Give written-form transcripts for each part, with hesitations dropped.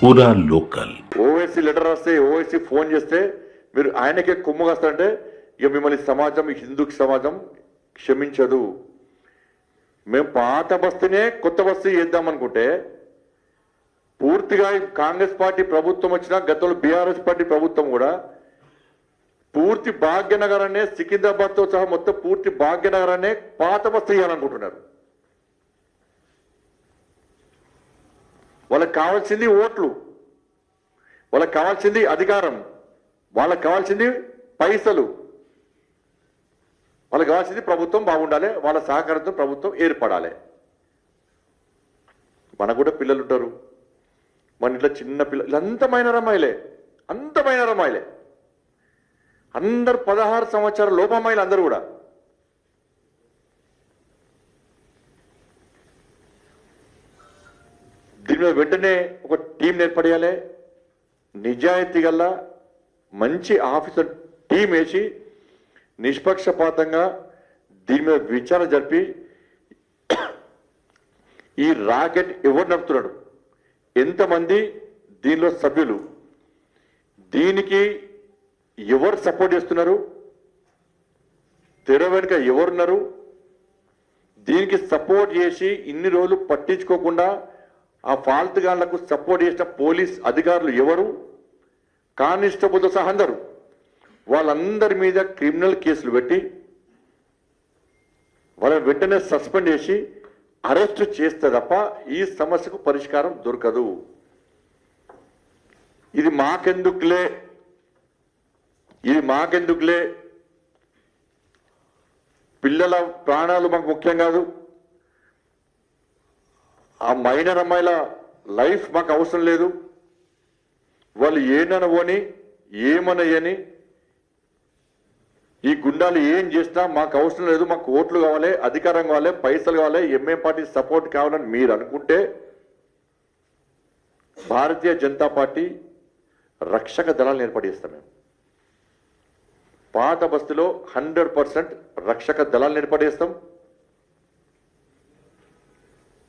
పూరా local. Owaisi letter రాస్తే Owaisi phone చేస్తే మీరు ఆయనకే కుమ్ము కాస్తారంటే ఇక మిమ్మల్ని సమాజం, హిందూ సమాజం క్షమించదు. మేము పాత బస్తీనే కొత్త బస్తీ చేద్దాం అనుకుంటే పూర్తిగా కాంగ్రెస్ పార్టీ ప్రభుత్వం వచ్చినా, గతంలో బీఆర్ఎస్ పార్టీ ప్రభుత్వం కూడా పూర్తి భాగ్యనగరాన్ని, సికింద్రాబాద్తో సహా మొత్తం పూర్తి భాగ్యనగరాన్ని పాత బస్తీ చేయాలనుకుంటున్నారు. వాళ్ళకి కావాల్సింది ఓట్లు, వాళ్ళకి కావాల్సింది అధికారం, వాళ్ళకి కావాల్సింది పైసలు, వాళ్ళకి కావాల్సింది ప్రభుత్వం బాగుండాలి, వాళ్ళ సహకారంతో ప్రభుత్వం ఏర్పడాలి. మనకు కూడా పిల్లలు ఉంటారు, మన ఇంట్లో చిన్న పిల్లలు అంత మైనర్ అమ్మాయిలే, అంత మైనర్ అమ్మాయిలే, అందరు 16 సంవత్సరాల లోపమ్మాయిలు అందరూ కూడా. దీని మీద వెంటనే ఒక టీం ఏర్పడేయాలి, నిజాయితీ గల మంచి ఆఫీసర్ టీం వేసి నిష్పక్షపాతంగా దీని మీద విచారణ జరిపి ఈ రాకెట్ ఎవరు నడుపుతున్నాడు, ఎంతమంది దీనిలో సభ్యులు, దీనికి ఎవరు సపోర్ట్ చేస్తున్నారు, తెర వెనుక ఎవరున్నారు, దీనికి సపోర్ట్ చేసి ఇన్ని రోజులు పట్టించుకోకుండా ఆ ఫాల్తు గాళ్లకు సపోర్ట్ చేసిన పోలీస్ అధికారులు ఎవరు, కానిస్టేబుల్తో సహా అందరూ, వాళ్ళందరి మీద క్రిమినల్ కేసులు పెట్టి వాళ్ళని వెంటనే సస్పెండ్ చేసి అరెస్ట్ చేస్తే తప్ప ఈ సమస్యకు పరిష్కారం దొరకదు. ఇది మాకెందుకులే, ఇది మాకెందుకులే, పిల్లల ప్రాణాలు మాకు ముఖ్యం కాదు, ఆ మైనర్ అమ్మాయిల లైఫ్ మాకు అవసరం లేదు, వాళ్ళు ఏననవని ఏమనయ్యని ఈ గుండాలు ఏం చేసినా మాకు అవసరం లేదు, మాకు ఓట్లు కావాలి, అధికారం కావాలి, పైసలు కావాలి, ఎంఏ పార్టీ సపోర్ట్ కావాలని మీరు అనుకుంటే భారతీయ జనతా పార్టీ రక్షక దళాలను ఏర్పడిస్తాం. మేము పాత బస్తీలో 100% రక్షక దళాలను ఏర్పడేస్తాం.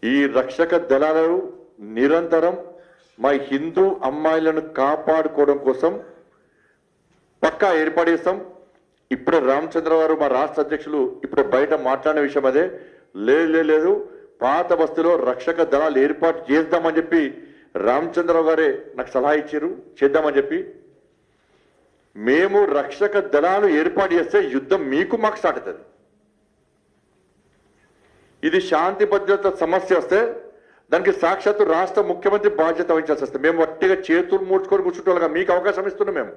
ఈ రక్షక దళాలు నిరంతరం మా హిందూ అమ్మాయిలను కాపాడుకోవడం కోసం పక్కా ఏర్పడేస్తాం. ఇప్పుడే రామచంద్ర గారు మా రాష్ట్ర అధ్యక్షులు ఇప్పుడు బయట మాట్లాడిన విషయం అదే, లేదు పాత బస్తీలో రక్షక దళాలు ఏర్పాటు చేద్దామని చెప్పి రామచంద్రరావు గారే నాకు సలహా ఇచ్చారు, చేద్దామని చెప్పి. మేము రక్షక దళాలు ఏర్పాటు చేస్తే యుద్ధం మీకు మాకు స్టార్ట్ అవుతుంది. ఇది శాంతి భద్రత సమస్య వస్తే దానికి సాక్షాత్తు రాష్ట్ర ముఖ్యమంత్రి బాధ్యత వహించాల్సి వస్తుంది. మేము వట్టిగా చేతులు మూడ్చుకొని కూర్చుంటే మీకు అవకాశం ఇస్తున్నాం మేము.